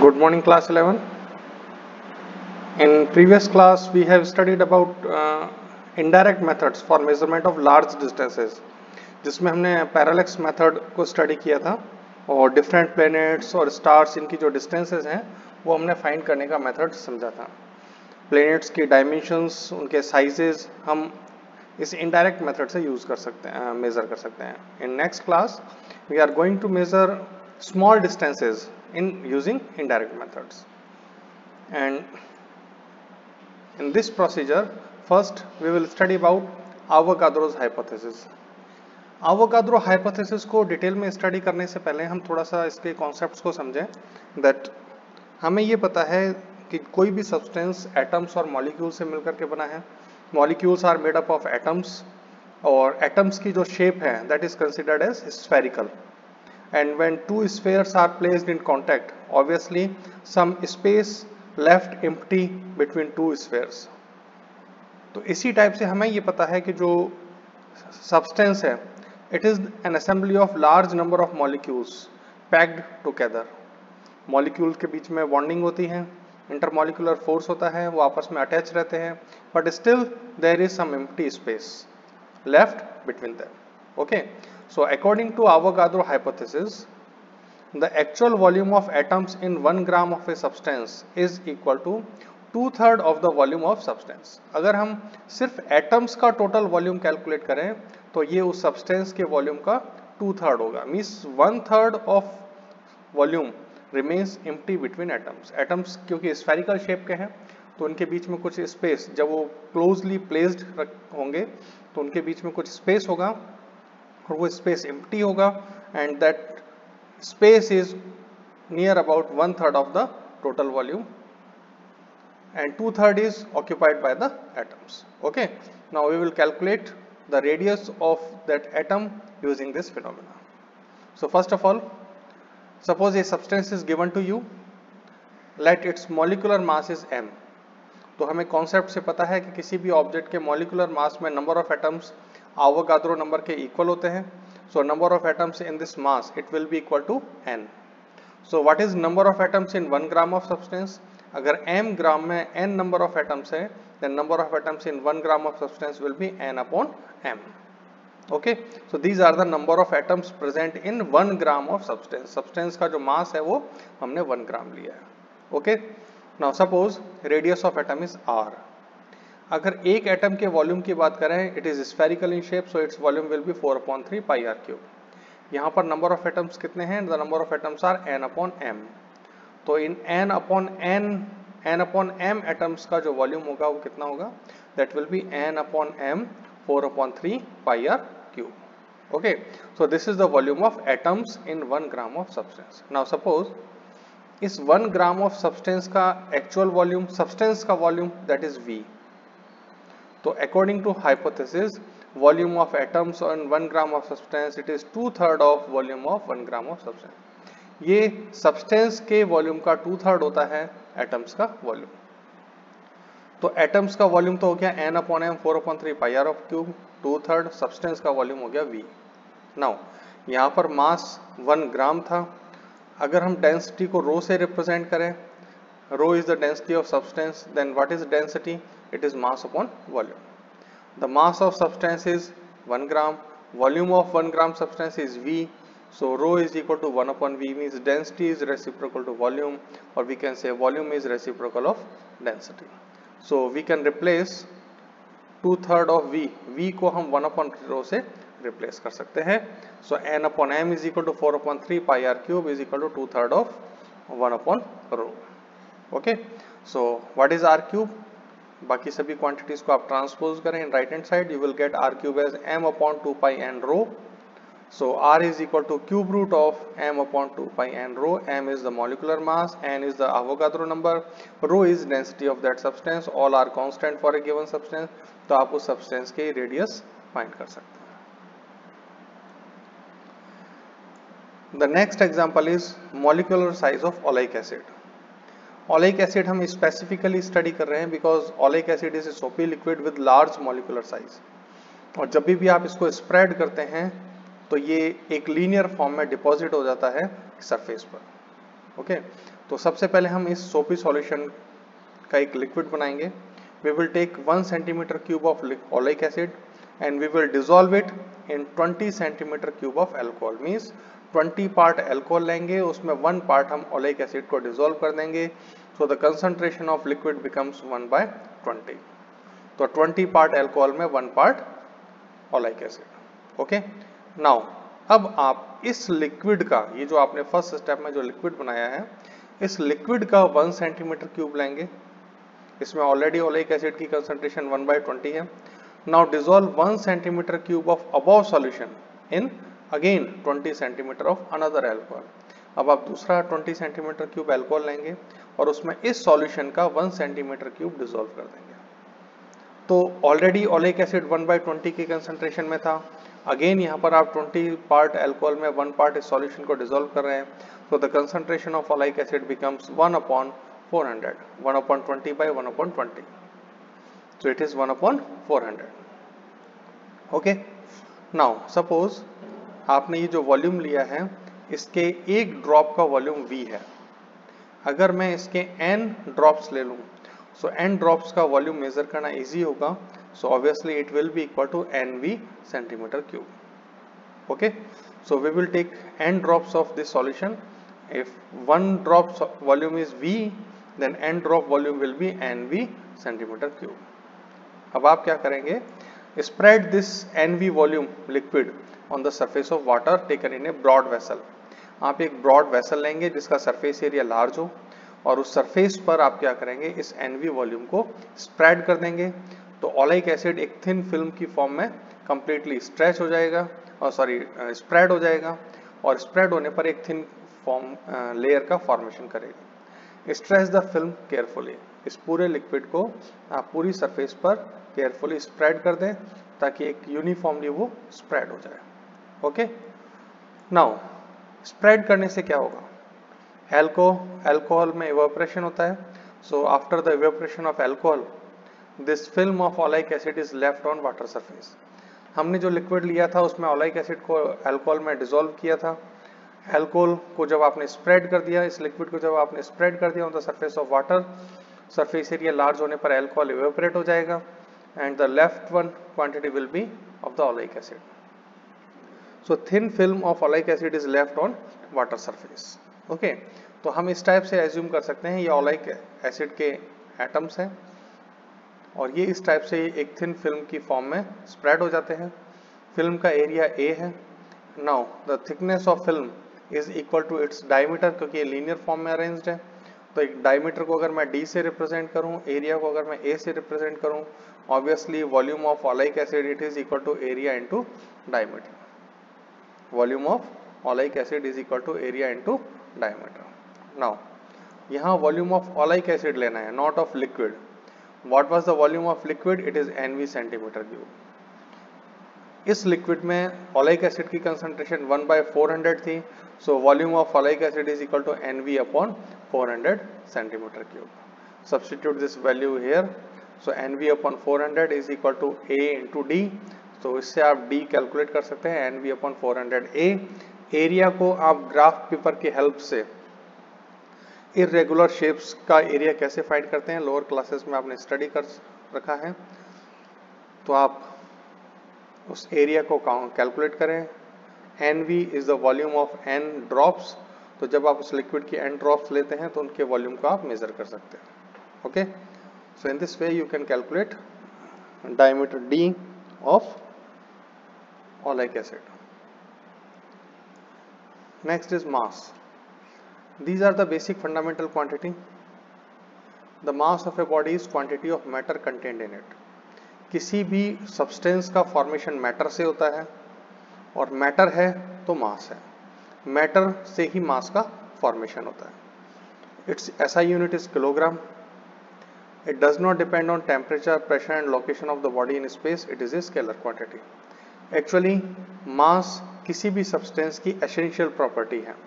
Good morning, class 11. In previous class, we have studied about indirect methods for measurement of large distances, जिसमें हमने parallax method को study किया था और different planets और stars इनकी जो डिस्टेंसेस हैं वो हमने फाइंड करने का मेथड समझा था। प्लैनेट्स की डायमेंशंस, उनके साइजेस हम इस इनडायरेक्ट मेथड से यूज कर सकते हैं, मेजर कर सकते हैं। In next class we are going to measure small distances in using indirect methods, and in this procedure first we will study about Avogadro's hypothesis. Avogadro hypothesis को detail में study करने से पहले हम थोड़ा सा इसके कॉन्सेप्ट्स को समझें। दैट हमें ये पता है कि कोई भी सब्सटेंस एटम्स और मॉलिक्यूल से मिलकर के बना है। Molecules are made up of atoms और एटम्स की जो शेप है that is considered as spherical. And when two spheres are placed in contact, obviously some space left empty between two spheres. तो इसी टाइप से हमें ये पता है कि जो substance है it is an assembly of large number of molecules packed together. molecule के बीच में bonding होती है, intermolecular force होता है, वो आपस में attach रहते हैं, but still there is some empty space left between them. Okay. So according to Avogadro hypothesis, the actual volume of atoms in 1 gram of a substance is equal to 2/3 of the volume of substance. अगर हम सिर्फ atoms का total volume calculate करें तो ये उस substance के volume का 2/3 होगा। Means 1/3 of volume remains empty between atoms. Atoms क्योंकि spherical shape के हैं तो उनके बीच में कुछ space, जब वो closely placed होंगे तो उनके बीच में कुछ space होगा और वो स्पेस एम्प्टी होगा and that space is near about 1/3 of the total volume and 2/3 is occupied by the atoms. Okay, now we will calculate the radius of that atom using this phenomena. So first of all, suppose a substance is given to you, let its molecular mass is m. तो हमें concept से पता है कि किसी भी object के molecular mass में number of atoms Avogadro number के इक्वल होते हैं. So number of atoms in this mass it will be equal to n. So what is number of atoms in 1 gram of substance? अगर m gram में n number of atoms है then number of atoms in 1 gram of substance will be n upon m. Okay, so these are the number of atoms present in 1 gram of substance. Substance का जो mass है वो हमने 1 gram लिया है. Okay, now suppose radius of atom is r. अगर एक atom के वॉल्यूम की बात करें, it is spherical in shape, so its volume will be 4/3 pi r cube. यहाँ पर नंबर ऑफ एटम्स कितने हैं? The number of atoms are n upon m. तो इन n अपॉन m एटम्स का जो वॉल्यूम होगा वो कितना होगा? That will be n upon m 4/3 pi r cube. Okay, so this is the volume of atoms in 1 gram of substance. Now suppose इस 1 gram of substance का actual volume, substance का volume that is v. तो according to hypothesis volume of atoms on 1 gram of substance it is 2/3 of volume of 1 gram of substance. ये substance के volume का 2/3 होता है atoms का volume. तो एटम्स का वॉल्यूम तो हो गया n upon m 4/3 pi r of cube. 2/3 substance का वॉल्यूम हो गया v. नाउ यहाँ पर मास 1 ग्राम था. अगर हम डेंसिटी को रो से रिप्रेजेंट करें, rho is the density of substance, then what is density? It is mass upon volume. The mass of substance is 1 gram. Volume of 1 gram substance is V. So rho is equal to 1 upon V, means density is reciprocal to volume, or we can say volume is reciprocal of density. So we can replace 2/3 of V. V को हम 1 upon rho से replace कर सकते हैं. So n upon m is equal to 4/3 pi r cube is equal to 2/3 of 1 upon rho. Okay. So what is r cube? बाकी सभी quantities को आप ट्रांसपोज करें in right hand side, you will get r cube as m upon 2 pi n rho. So r is equal to cube root of m upon 2 pi n rho. m is the molecular mass, n is the Avogadro number, rho is density of that substance. All are constant for a given substance. तो आप उस substance के radius find कर सकते हैं. The next example is molecular size of oleic acid. Oleic acid हम specifically study कर रहे हैं because oleic acid is a soapy liquid with large molecular size. और जब भी आप इसको स्प्रेड करते हैं तो ये एक लीनियर फॉर्म में डिपॉजिट हो जाता है सरफेस पर. ओके, तो सबसे पहले हम इस सोपी सॉल्यूशन का एक लिक्विड बनाएंगे। We will take 1 centimeter cube of oleic acid and we will dissolve it in 20 centimeter cube of alcohol. Means 20 part alcohol लेंगे, उसमें 1 part हम oleic acid को dissolve कर देंगे. So the concentration of liquid becomes 1/20. तो 20 part alcohol में 1 part oleic acid. Okay. Now अब आप इस लिक्विड का, ये जो आपने फर्स्ट स्टेप में जो लिक्विड बनाया है, इस लिक्विड का 1 सेंटीमीटर क्यूब लेंगे. इसमें ऑलरेडी ओलेइक एसिड की कंसंट्रेशन 1/20 है. Now dissolve 1 centimetre cube of above solution in again 20 centimetre of another alcohol. अब आप दूसरा 20 सेंटीमीटर क्यूब अल्कोहल लेंगे और उसमें इस सॉल्यूशन का 1 सेंटीमीटर क्यूब डिसॉल्व कर देंगे. तो ऑलरेडी ओलेइक एसिड 1/20 की कंसंट्रेशन में था. अगेन यहाँ पर आप 20 पार्ट अल्कोहल में 1 पार्ट इस सॉल्यूशन को डिसॉल्व कर रहे हैं. तो the concentration of oleic acid becomes 1/400. 1/20 by 1/20. So it is 1/400. Okay. Now suppose आपने ये जो वॉल्यूम लिया है, इसके एक ड्रॉप का वॉल्यूम V है. अगर मैं इसके n ड्रॉप्स ले लूं, so n ड्रॉप्स का वॉल्यूम मेजर करना इजी होगा. So obviously it will be equal to nV centimeter cube. Okay. So we will take n drops of this solution. If 1 drop volume is V, then n drop volume will be nV centimeter cube. अब आप क्या करेंगे? Spread this nV volume liquid on the surface of water taken in a broad vessel. आप एक broad vessel लेंगे जिसका surface area large हो और उस surface पर आप क्या करेंगे? इस nV volume को spread कर देंगे. तो ओलेइक एसिड एक थिन फिल्म की फॉर्म में completely stretch हो जाएगा और spread हो जाएगा और spread होने पर एक थिन फॉर्म लेयर का फॉर्मेशन करेगी. Stretch the film carefully. इस पूरे लिक्विड को आप पूरी सरफेस पर केयरफुली स्प्रेड कर दें ताकि एक यूनिफॉर्मली वो स्प्रेड हो जाए. ओके. नाउ स्प्रेड करने से क्या होगा? अल्कोहल में इवेपोरेशन होता है. So after the evaporation of alcohol, this film of oleic acid is left on water surface. हमने जो लिक्विड लिया था उसमें ओलेइक एसिड को अल्कोहल में डिसॉल्व किया था. अल्कोहल को जब आपने स्प्रेड कर दिया, इस लिक्विड को जब आपने स्प्रेड कर दिया on the surface of water, surface area large होने पर अल्कोहल इवेपोरेट हो जाएगा and the left one quantity will be of the oleic acid. So thin film of oleic acid is left on water surface. Okay. तो हम इस type से assume कर सकते हैं ये ओलेइक एसिड के एटम्स हैं और ये इस टाइप से एक थिन फिल्म की फॉर्म में स्प्रेड हो जाते हैं. फिल्म का एरिया A है. Now the thickness of film is equal to its diameter, क्योंकि ये लीनियर फॉर्म में अरेंज्ड है. तो एक डायमीटर को अगर मैं D से रिप्रेजेंट करूं, एरिया को अगर मैं A से रिप्रेजेंट करूं, obviously volume of oleic acid it is equal to area into diameter. Volume of oleic acid is equal to area into diameter. Now यहाँ वॉल्यूम ऑफ ओलेइक एसिड लेना है, not of liquid. What was the volume of liquid? It is nV centimetre cube. इस liquid में oleic acid की concentration 1/400 थी. So volume of oleic acid is equal to nV/400 centimetre cube. Substitute this value here. So nV/400 is equal to A into D. तो इससे आप D calculate कर सकते हैं. nV/400 A. एरिया को आप ग्राफ पेपर की हेल्प से इरेगुलर शेप्स का एरिया कैसे फाइंड करते हैं लोअर क्लासेस में आपने स्टडी कर रखा है. तो आप उस एरिया को कैलकुलेट करें. nV is the volume of n drops. तो जब आप उस लिक्विड की n ड्रॉप्स लेते हैं तो उनके वॉल्यूम को आप मेजर कर सकते हैं. Okay. So in this way you can calculate diameter D of oleic acid. Next is mass. These are the basic fundamental quantity. The mass of a body is quantity of matter contained in it. किसी भी substance का formation matter से होता है और matter है तो mass है. Matter से ही mass का formation होता है. Its SI unit is kilogram. It does not depend on temperature, pressure and location of the body in space. It is a scalar quantity. Actually, mass किसी भी substance की essential property है.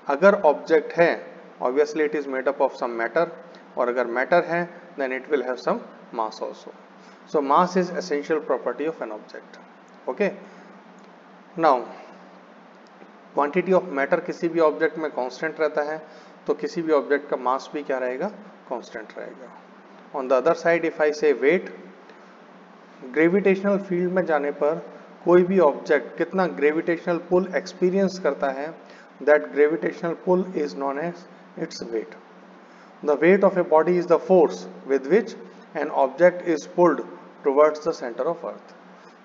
अगर object है obviously it is made up of some matter, और अगर matter है then it will have some mass also. So mass is essential property of an object. Okay. Now quantity of matter किसी भी object में constant रहता है, तो किसी भी ऑब्जेक्ट का मास भी क्या रहेगा, कांस्टेंट रहेगा। On the other side if I से वेट, ग्रेविटेशनल फील्ड में जाने पर कोई भी ऑब्जेक्ट कितना ग्रेविटेशनल पुल एक्सपीरियंस करता है, that gravitational pull is known as its weight. The weight of a body is the force with which an object is pulled towards the centre of earth.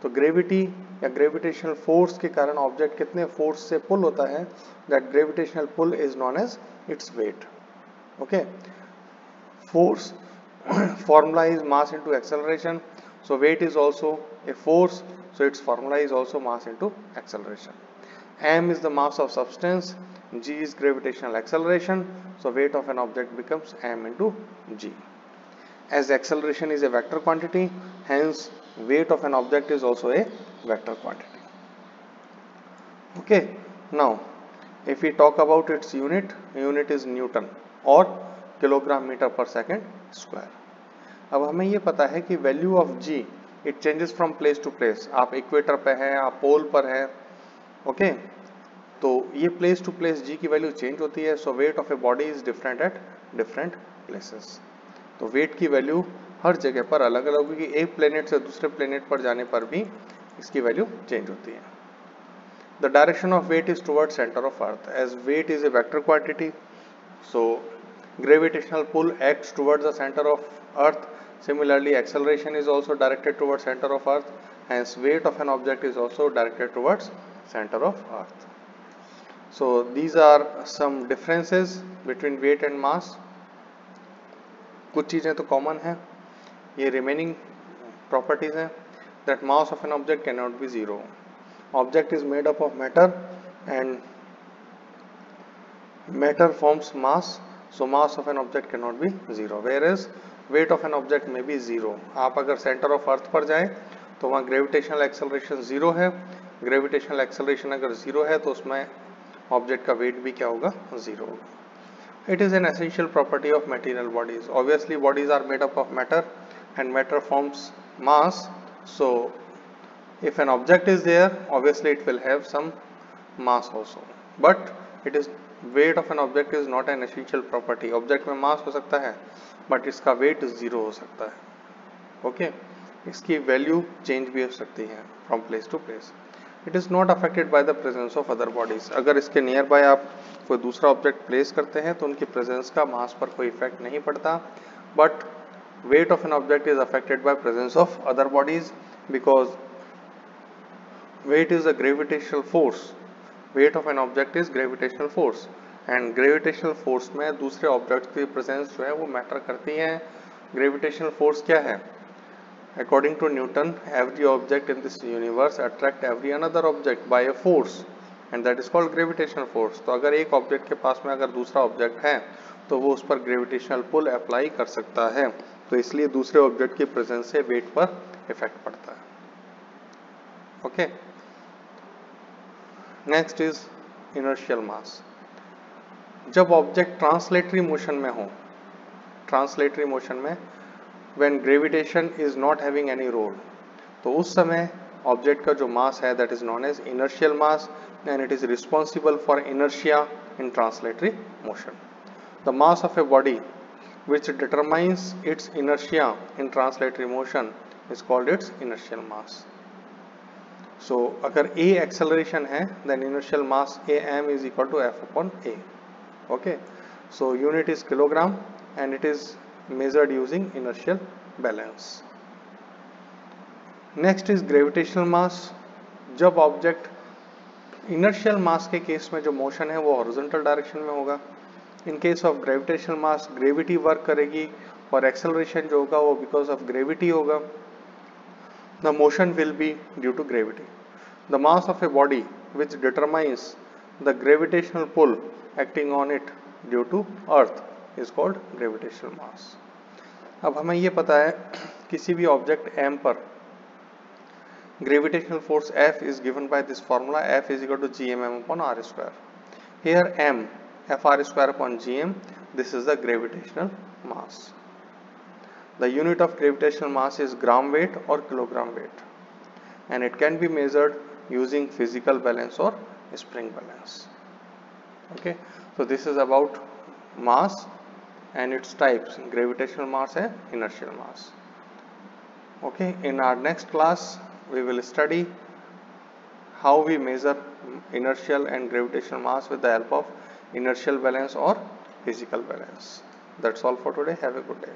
तो gravity या gravitational force के कारण object कितने force से pull होता है, that gravitational pull is known as its weight. Okay, force formula is mass into acceleration, so weight is also a force, so its formula is also mass into acceleration. M is the mass of substance, G is gravitational acceleration, so weight of an object becomes M into G. As acceleration is a vector quantity, hence weight of an object is also a vector quantity. Okay, now if we talk about its unit is Newton or kilogram metre per second square. अब हमें ये पता है कि value of g it changes from place to place. आप equator पे हैं, आप पोल पर हैं, ओके, तो ये प्लेस टू प्लेस जी की वैल्यू चेंज होती है। So weight of a body is different at different places. तो वेट की वैल्यू हर जगह पर अलग अलग होगी, एक प्लेनेट से दूसरे प्लेनेट पर जाने पर भी इसकी वैल्यू चेंज होती है। The direction of weight is toward centre of earth, as weight is a vector quantity, so gravitational pull acts towards the center of earth. Similarly, acceleration is also directed towards center of earth, hence weight of an object is also directed towards center of earth. So these are some differences between weight and mass. कुछ चीजें तो common है, ये remaining properties हैं। that mass of an object cannot be zero. Object is made up of matter and matter forms mass, so mass of an object cannot be zero, whereas weight of an object may be zero. आप अगर centre of अर्थ पर जाएं तो वहाँ gravitational acceleration zero है, gravitational acceleration अगर zero है तो उसमें ऑब्जेक्ट का वेट भी क्या होगा, जीरो होगा। It is an essential property of material bodies. Obviously bodies are made up of matter and matter forms mass, so if an object is there obviously it will have some mass also, but it is weight of an object is not an essential property. Object में मास हो सकता है but इसका wait zero हो सकता है। Okay, इसकी value change भी हो सकती है from place to place. It is not affected by the presence of other bodies. अगर इसके नियर बाय आप कोई दूसरा ऑब्जेक्ट प्लेस करते हैं तो उनकी प्रेजेंस का मास पर कोई इफेक्ट नहीं पड़ता, but weight of an object is affected by presence of other bodies because weight is a gravitational force. Weight of an object is gravitational force and gravitational force में दूसरे ऑब्जेक्ट की presence जो है वो matter करती है। Gravitational force क्या है? According to Newton, every object in this universe attract every another object by a force and that is called gravitational force. तो अगर एक ऑब्जेक्ट के पास में अगर दूसरा ऑब्जेक्ट है तो वो उस पर ग्रेविटेशनल पुल अप्लाई कर सकता है, तो इसलिए दूसरे ऑब्जेक्ट की प्रेजेंस से वेट पर इफेक्ट पड़ता है। Okay, next is inertial mass. जब ऑब्जेक्ट ट्रांसलेटरी मोशन में हो, ट्रांसलेटरी मोशन में when gravitation is not having any role, तो उस समय ऑब्जेक्ट का जो मास है that is known as inertial mass and it is responsible for inertia in translatory motion. The mass of a body which determines its inertia in translatory motion is called its inertial mass. So अगर a acceleration है then inertial mass am is equal to f upon a. Okay, so unit is kilogram and it is measured using inertial balance. Next is gravitational mass. जब object inertial mass के case में जो motion है वो horizontal direction में होगा। In case of gravitational mass gravity work करेगी और एक्सेलरेशन जो होगा वो बिकॉज ऑफ ग्रेविटी होगा। The motion will be due to gravity. The mass of a body which determines the gravitational pull acting on it due to earth is called gravitational mass. अब हमें ये पता है किसी भी ऑब्जेक्ट m पर gravitational force F is given by this formula, F is equal to gmm upon r square. Here m Fr square upon gm, this is the gravitational mass. The unit of gravitational mass is gram weight or kilogram weight and it can be measured using physical balance or spring balance. Okay, so this is about mass and its types, gravitational mass and inertial mass. Okay, in our next class we will study how we measure inertial and gravitational mass with the help of inertial balance or physical balance. That's all for today. Have a good day.